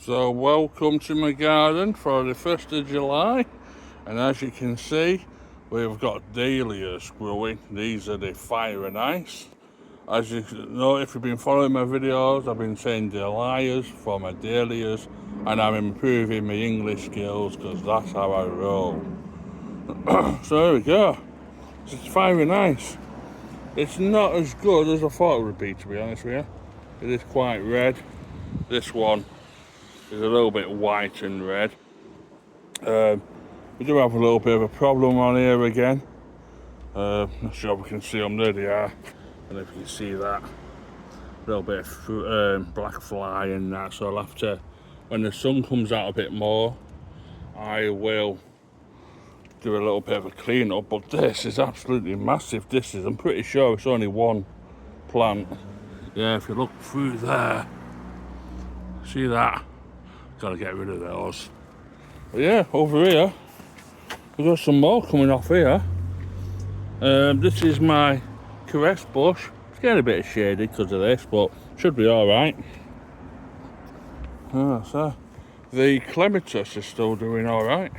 So welcome to my garden for the 1st of July, and as you can see we've got dahlias growing. These are the fire and ice. As you know, if you've been following my videos, I've been saying dahlias for my dahlias, and I'm improving my English skills because that's how I roll. So there we go. It's fire and ice. It's not as good as I thought it would be, to be honest with you. It is quite red. This one is a little bit white and red. We do have a little bit of a problem on here again. Not sure if we can see them. There they are. And if you can see that, a little bit of black fly and that. So I'll have to, when the sun comes out a bit more, I will do a little bit of a clean up. But this is absolutely massive. I'm pretty sure it's only one plant. Yeah, if you look through there, see that? Gotta get rid of those. But yeah, over here we've got some more coming off here. This is my caress bush. It's getting a bit shaded because of this, but should be all right. So the clematis is still doing all right.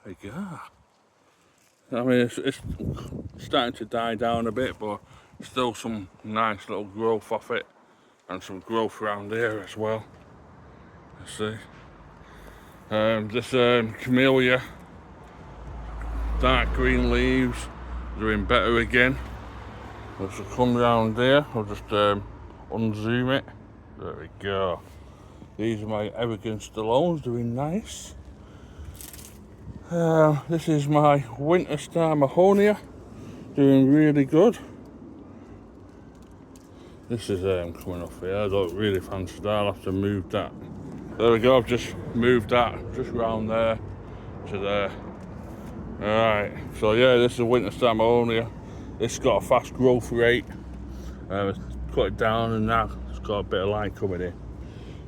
There you go. I mean, it's starting to die down a bit, but still some nice little growth off it, and some growth around here as well. Let's see. This camellia, dark green leaves, doing better again. Let's come round here. I'll just unzoom it. There we go. These are my Aragon Stallones, doing nice. This is my winter star mahonia, doing really good. This is coming off here. I don't really fancy that. I'll have to move that. There we go. I've just moved that just round there to there. Alright, so yeah, this is a winter star mahonia. It's got a fast growth rate. Cut it down and now it's got a bit of light coming in.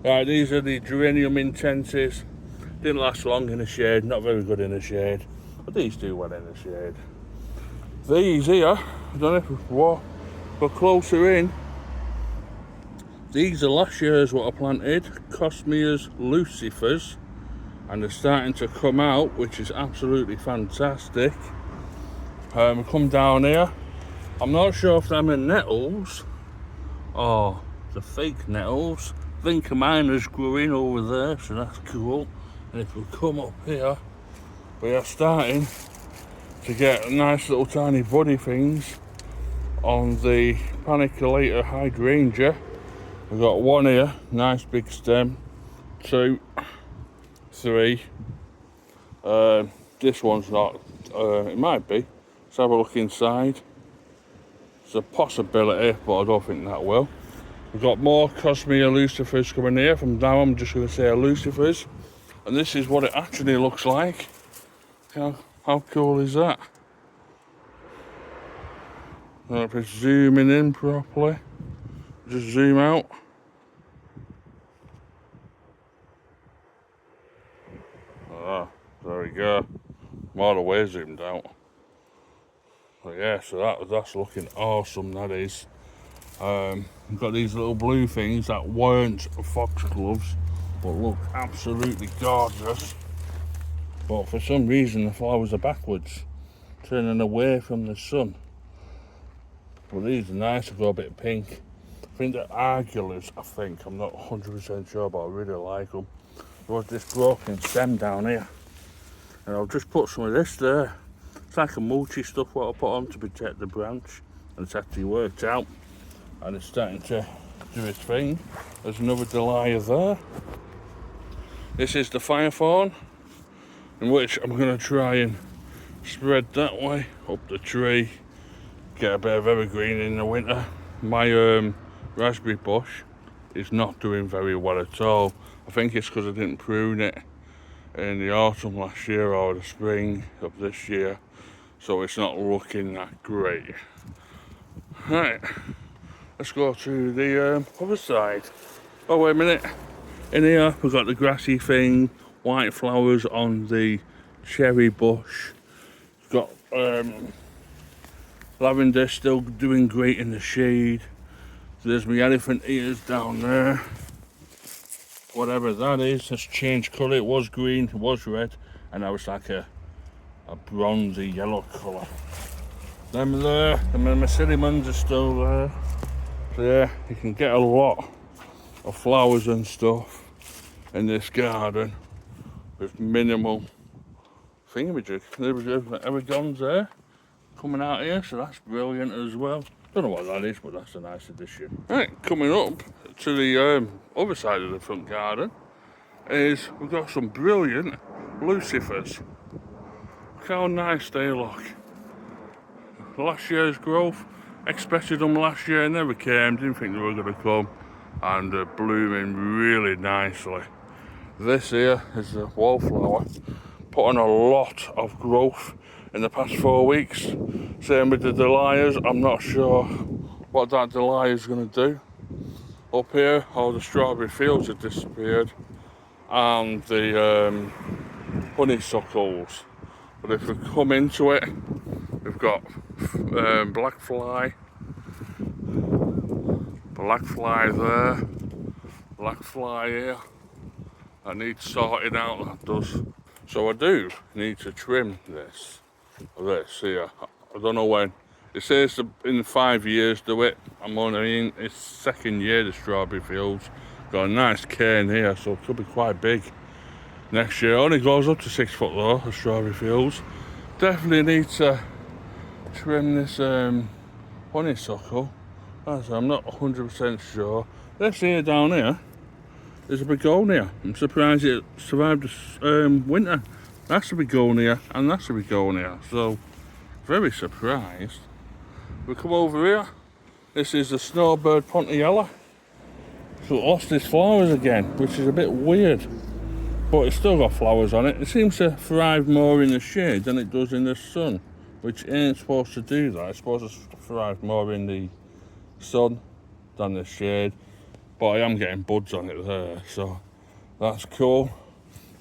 Right, these are the geranium intensives. Didn't last long in the shade, not very good in the shade, but these do well in the shade. These here, I don't know if we're closer in. These are last year's what I planted, Cosmia's lucifers, and they're starting to come out, which is absolutely fantastic. We come down here. I'm not sure if them are nettles or the fake nettles. I think mine is growing over there, so that's cool. And if we come up here, we are starting to get nice little tiny buddy things on the paniculator hydrangea. We've got one here, nice big stem, 2, 3. This one's not, it might be. Let's have a look inside. It's a possibility, but I don't think that will. We've got more Cosmia lucifers coming here. From now I'm just going to say lucifers. And this is what it actually looks like. How cool is that? If it's zooming in properly, just zoom out. Ah, there we go. I'm all the way zoomed out. But yeah, so that's looking awesome, that is. We've got these little blue things that weren't foxgloves, but look absolutely gorgeous. But for some reason the flowers are backwards, turning away from the sun. Well, these are nice. They go a bit pink. I think they're argulas, I'm not 100% sure, but I really like them. There was this broken stem down here, and I'll just put some of this there. It's like a mulchy stuff what I put on to protect the branch, and it's actually worked out, and it's starting to do its thing. There's another dahlia there. This is the fire thorn, in which I'm going to try and spread that way up the tree, get a bit of evergreen in the winter. My raspberry bush is not doing very well at all. I think it's because I didn't prune it in the autumn last year or the spring of this year, so it's not looking that great. Right, let's go to the other side. Oh, wait a minute. In here we've got the grassy thing, white flowers on the cherry bush. We've got lavender still doing great in the shade. There's my elephant ears down there. whatever that is has changed colour. It was green, it was red, and now it's like a bronzy yellow colour. Them there, and the cinnamons are still there. So yeah, you can get a lot of flowers and stuff in this garden with minimal thingamajig. There's Evergon's there coming out here, so that's brilliant as well. Don't know what that is, but that's a nice addition. Right, coming up to the other side of the front garden is we've got some brilliant lucifers. Look how nice they look. Last year's growth, expected them last year, never came, didn't think they were going to come, and they're blooming really nicely. This here is the wallflower, put on a lot of growth in the past 4 weeks. Same with the dahlias. I'm not sure what that dahlia is going to do. Up here, all the strawberry fields have disappeared, and the honeysuckles. But if we come into it, we've got black fly there, black fly here. I need sorting out, that does. So I do need to trim this here. I don't know when. It says in 5 years do it. I'm only in its second year, the strawberry fields. Got a nice cane here, so it could be quite big next year. It only goes up to 6 foot though, the strawberry fields. Definitely need to trim this honeysuckle. I'm not 100% sure. This here down here is a begonia. I'm surprised it survived the winter. That's a begonia and that's a begonia. So, very surprised. We come over here. This is the snowbird pontiella. So it lost its flowers again, which is a bit weird. But it's still got flowers on it. It seems to thrive more in the shade than it does in the sun, which ain't supposed to do that. It's supposed to thrive more in the sun than the shade. But I am getting buds on it there, so that's cool.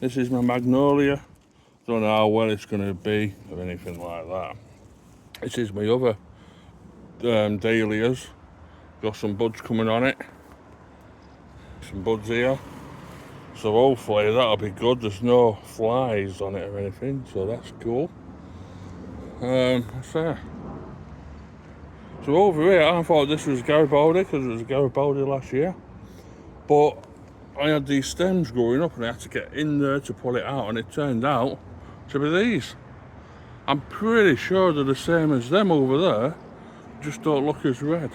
This is my magnolia. Don't know how well it's going to be or anything like that. This is my other dahlias. Got some buds coming on it. Some buds here. So hopefully that'll be good. There's no flies on it or anything, so that's cool. What's there? So over here, I thought this was Garibaldi because it was Garibaldi last year. But I had these stems growing up and I had to get in there to pull it out, and it turned out to be these. I'm pretty sure they're the same as them over there, just don't look as red.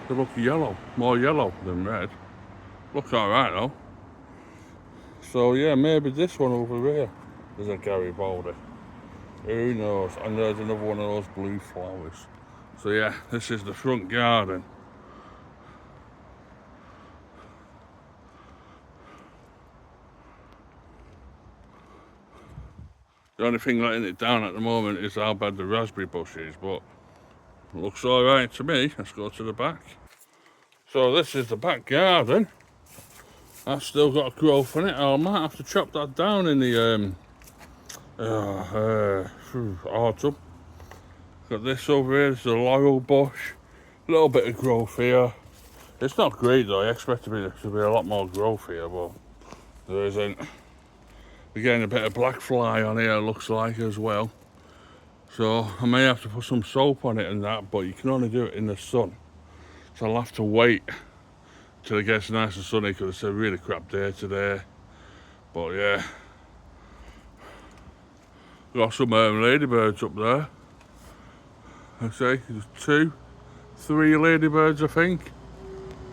They look yellow, more yellow than red. Look alright though. So yeah, maybe this one over here is a Garibaldi. Who knows? And there's another one of those blue flowers. So yeah, this is the front garden. The only thing letting it down at the moment is how bad the raspberry bush is, but it looks alright to me. Let's go to the back. So this is the back garden. I've still got growth on it. I might have to chop that down in the autumn. Got this over here, this is a laurel bush. A little bit of growth here. It's not great though, I expected there to be a lot more growth here, but there isn't. We're getting a bit of black fly on here, looks like, as well. So I may have to put some soap on it and that, but you can only do it in the sun. So I'll have to wait till it gets nice and sunny because it's a really crap day today. But yeah. Got some ladybirds up there. I say there's 3 ladybirds, I think.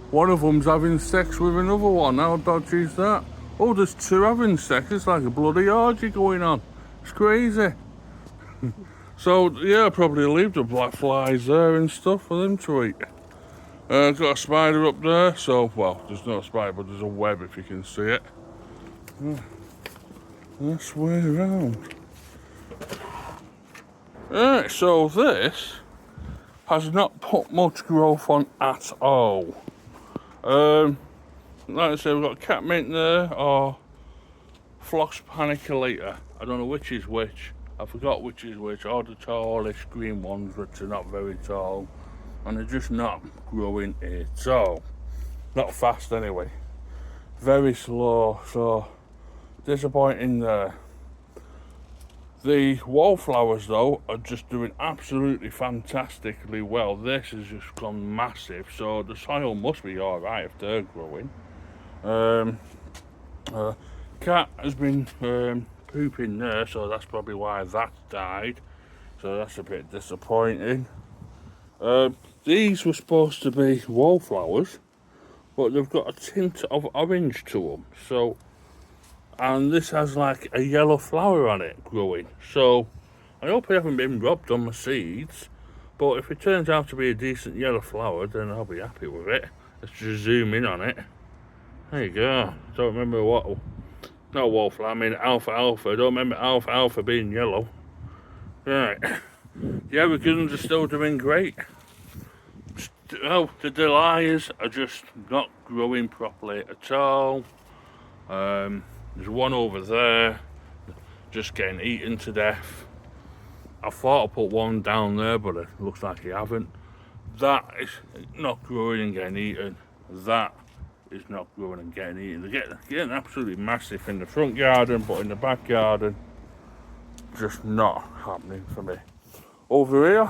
One of them's having sex with another one. How dodgy is that? Oh, there's 2 having sex. It's like a bloody orgy going on. It's crazy. So yeah, I'll probably leave the black flies there and stuff for them to eat. Got a spider up there. So, well, there's no spider, but there's a web if you can see it. That's way around. Right, so this has not put much growth on at all. Like I said, we've got catmint there, or phlox paniculator. I don't know which is which. I forgot which is which. All the tallish green ones, which are not very tall. And they're just not growing at all. Not fast anyway. very slow, so disappointing there. The wallflowers though are just doing absolutely fantastically well. This has just gone massive, so the soil must be alright if they're growing. Cat has been pooping there, so that's probably why that died, so that's a bit disappointing. These were supposed to be wallflowers, but they've got a tint of orange to them, so, and this has like a yellow flower on it growing, so I hope I haven't been robbed on my seeds, but if it turns out to be a decent yellow flower, then I'll be happy with it. Let's just zoom in on it. There you go. Don't remember what, not wallflower, I mean alfalfa. I don't remember alfalfa being yellow. Right. The evergreens are still doing great. Oh, the dahlias are just not growing properly at all. There's one over there just getting eaten to death. I thought I put one down there, but it looks like you haven't. That is not growing and getting eaten. That is not growing and getting eaten. They're getting absolutely massive in the front garden, but in the back garden, just not happening for me. Over here,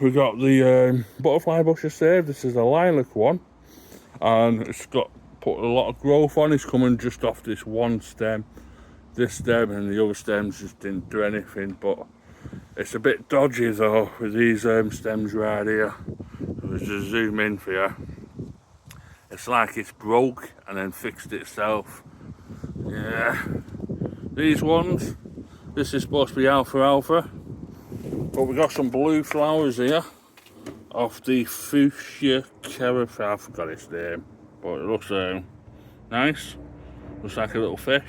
we got the butterfly bush of save. This is a lilac one, and it's got put a lot of growth on. It's coming just off this one stem. This stem and the other stems just didn't do anything, but it's a bit dodgy though with these stems right here. Let's just zoom in for you. It's like it's broke and then fixed itself. Yeah. These ones, this is supposed to be alfalfa, but we got some blue flowers here of the fuchsia carafa. I forgot its name, but it looks nice. Looks like a little fish.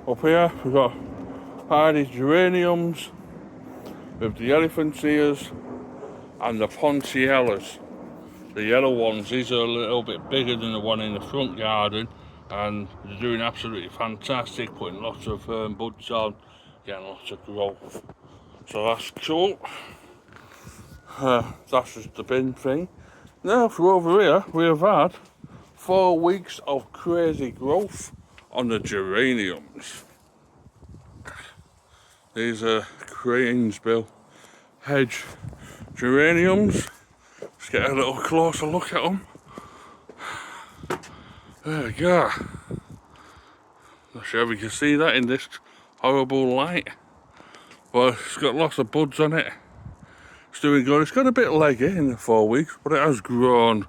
Up here we've got hardy geraniums with the elephant ears and the pontiellas. The yellow ones, these are a little bit bigger than the one in the front garden, and they're doing absolutely fantastic, putting lots of buds on, getting lots of growth. So that's cool. That's just the bin thing. Now for over here, we have had 4 weeks of crazy growth on the geraniums. These are cransbill hedge geraniums. Let's get a little closer look at them. There we go. Not sure if you can see that in this horrible light, but it's got lots of buds on it. It's doing good. It's got a bit leggy in the 4 weeks, but it has grown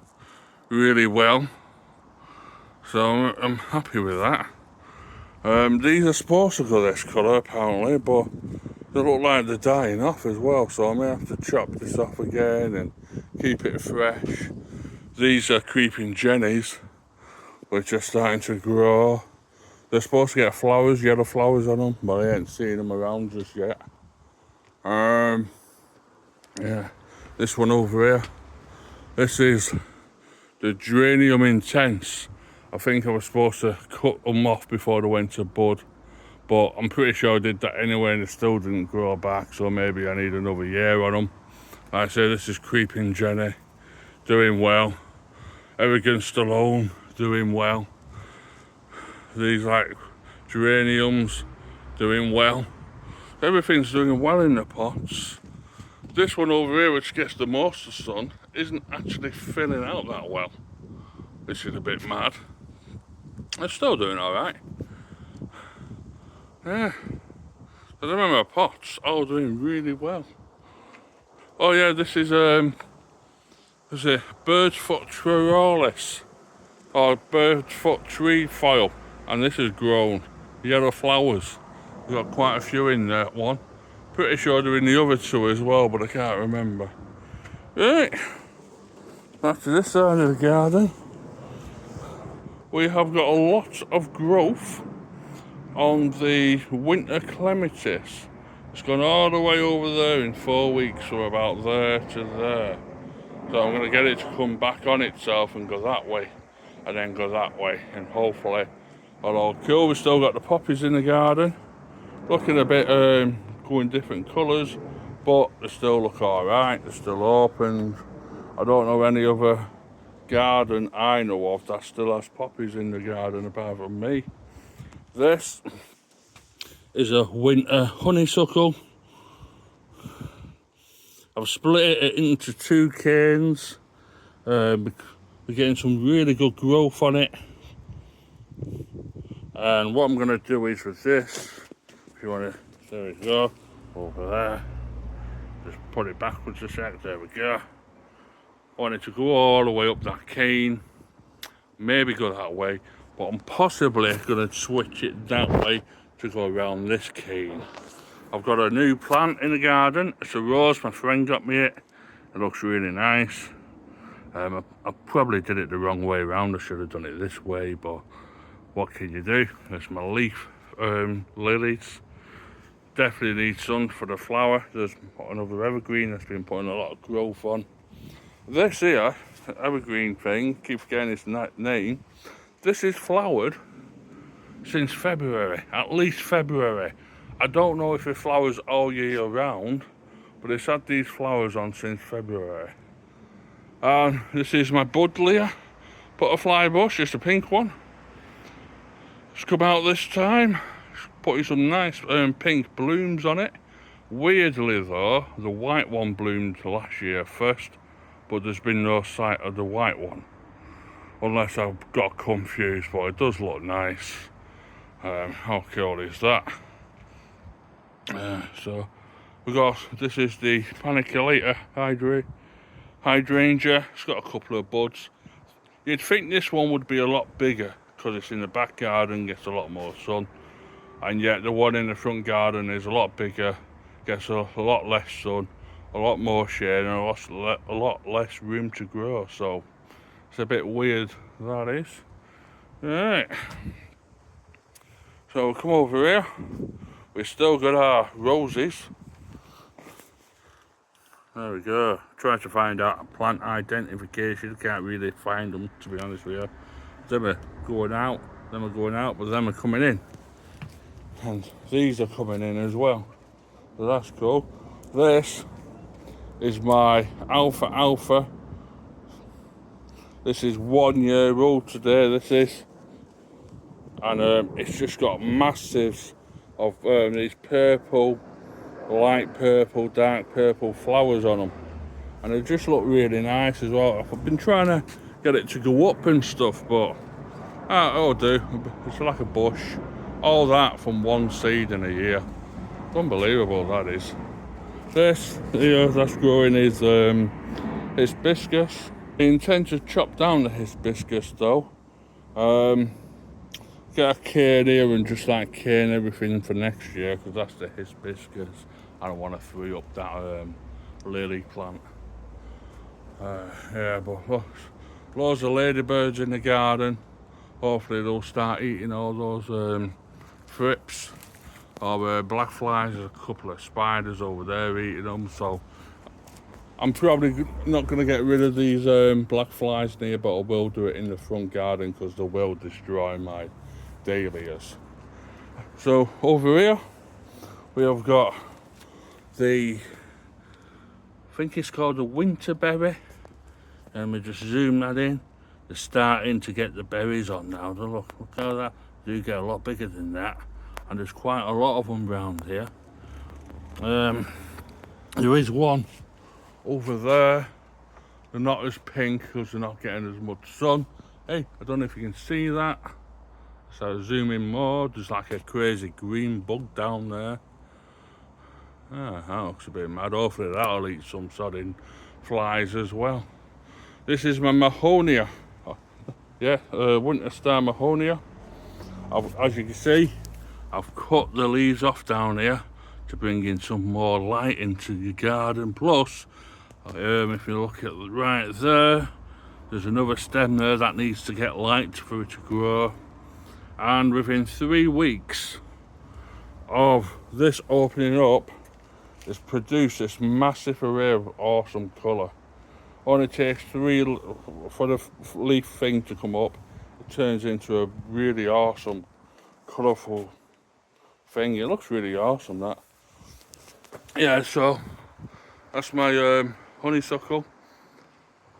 really well, so I'm happy with that. These are supposed to go this colour apparently, but they look like they're dying off as well, so I may have to chop this off again and keep it fresh. These are creeping jennies, which are starting to grow. They're supposed to get flowers, yellow flowers on them, but I ain't seen them around just yet. Yeah, this one over here, this is the geranium intense. I think I was supposed to cut them off before they went to bud, but I'm pretty sure I did that anyway and they still didn't grow back, so maybe I need another year on them. Like I say, this is creeping jenny, doing well. Evergreen Stallone, doing well. These like geraniums, doing well. Everything's doing well in the pots. This one over here, which gets the most of the sun, isn't actually filling out that well, which is a bit mad. It's still doing alright. Yeah. I remember my pots all doing really well. Oh yeah, this is a bird's foot treefoil or bird's foot treefoil, and this has grown yellow flowers. We've got quite a few in that one. Pretty sure they're in the other two as well, but I can't remember. Right, back to this side of the garden. We have got a lot of growth on the winter clematis. It's gone all the way over there in 4 weeks, from about there to there. So I'm going to get it to come back on itself and go that way, and then go that way, and hopefully it'll all cool. We've still got the poppies in the garden, looking a bit going different colours, but they still look alright. They're still open. I don't know any other garden I know of that still has poppies in the garden apart from me. This is a winter honeysuckle. I've split it into 2 canes. We're getting some really good growth on it. And what I'm going to do is with this, if you want to, there we go, over there. Just put it backwards a sec, there we go. I want it to go all the way up that cane. Maybe go that way, but I'm possibly going to switch it that way to go around this cane. I've got a new plant in the garden. It's a rose, my friend got me it. It looks really nice. I probably did it the wrong way around. I should have done it this way, but what can you do? It's my leaf lilies. Definitely need sun for the flower. There's another evergreen that's been putting a lot of growth on. This here, evergreen thing, keeps getting its name. This is flowered since February, at least February. I don't know if it flowers all year round, but it's had these flowers on since February. And this is my buddleia butterfly bush, just a pink one. It's come out this time, it's putting some nice pink blooms on it. Weirdly though, the white one bloomed last year first, but there's been no sight of the white one. Unless I've got confused, but it does look nice. How cool is that? So we got, this is the paniculata hydrangea. It's got a couple of buds. You'd think this one would be a lot bigger because it's in the back garden, gets a lot more sun, and yet the one in the front garden is a lot bigger, gets a lot less sun, a lot more shade, and a lot less room to grow. So it's a bit weird, that is. Right, so we'll come over here. We've still got our roses. There we go. Trying to find out plant identification. Can't really find them, to be honest with you. Them are going out, but them are coming in. And these are coming in as well. So that's cool. This is my alfalfa. This is 1 year old today, this is. And it's just got massives of these purple, light purple, dark purple flowers on them, and they just look really nice as well. I've been trying to get it to go up and stuff, but it'll do. It's like a bush. All that from one seed in a year. Unbelievable, that is. This here that's growing is hibiscus. I intend to chop down the hibiscus though. Get a cane here and just like cane everything for next year, because that's the hibiscus. I don't want to throw up that lily plant. Yeah, but loads of ladybirds in the garden. Hopefully they'll start eating all those thrips or black flies. There's a couple of spiders over there eating them, so I'm probably not going to get rid of these black flies near, but I will do it in the front garden because they will destroy my dahlias. So over here we have got the, I think it's called the winterberry, and we just zoom that in. They're starting to get the berries on now. Look how that, they do get a lot bigger than that, and there's quite a lot of them around here. There is one over there. They're not as pink because they're not getting as much sun. Hey, I don't know if you can see that. So I zoom in more. There's like a crazy green bug down there. That looks a bit mad. Hopefully that'll eat some sodding flies as well. This is my mahonia. Yeah, winter star mahonia. As you can see, I've cut the leaves off down here to bring in some more light into your garden. Plus, if you look at right there, there's another stem there that needs to get light for it to grow. And within 3 weeks of this opening up, it's produced this massive array of awesome colour. Only takes 3 for the leaf thing to come up. It turns into a really awesome, colourful thing. It looks really awesome, that. Yeah, so that's my honeysuckle.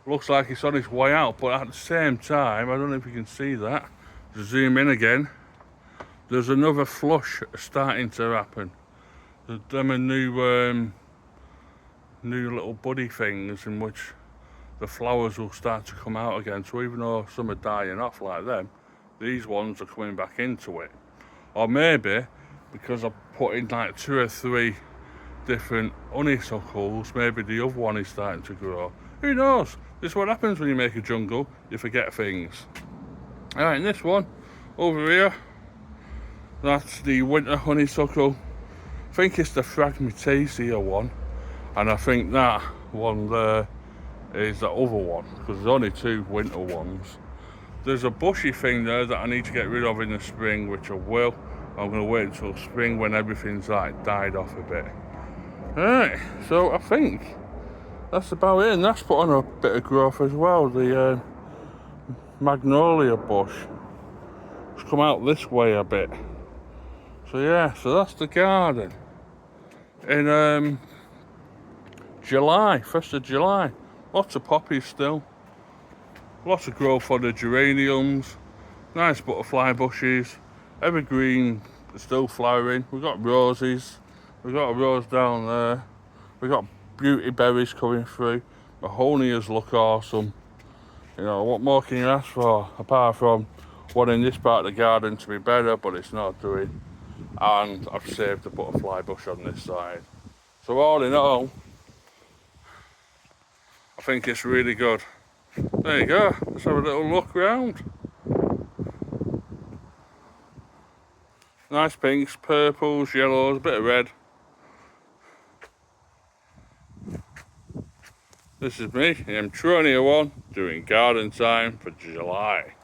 looks like it's on its way out, but at the same time, I don't know if you can see that. To zoom in again, there's another flush starting to happen. There's them and new little buddy things in which the flowers will start to come out again. So even though some are dying off like them, these ones are coming back into it. Or maybe because I put in like 2 or 3 different honeysuckles, maybe the other one is starting to grow. Who knows? This is what happens when you make a jungle, you forget things. Alright, and this one over here, that's the winter honeysuckle. I think it's the Phragmites one, and I think that one there is the other one, because there's only 2 winter ones. There's a bushy thing there that I need to get rid of in the spring, which I will. I'm going to wait until spring when everything's like died off a bit. Alright, so I think that's about it, and that's put on a bit of growth as well. The magnolia bush has come out this way a bit. So yeah, so that's the garden in July, 1st of July. Lots of poppies still. Lots of growth on the geraniums. Nice butterfly bushes. Evergreen still flowering. We've got roses. We've got a rose down there. We've got beauty berries coming through. Mahonias look awesome. You know, what more can you ask for? Apart from wanting this part of the garden to be better, but it's not doing. And I've saved the butterfly bush on this side. So all in all, I think it's really good. There you go, let's have a little look round. Nice pinks, purples, yellows, a bit of red. This is me, M Tronia1, doing garden time for July.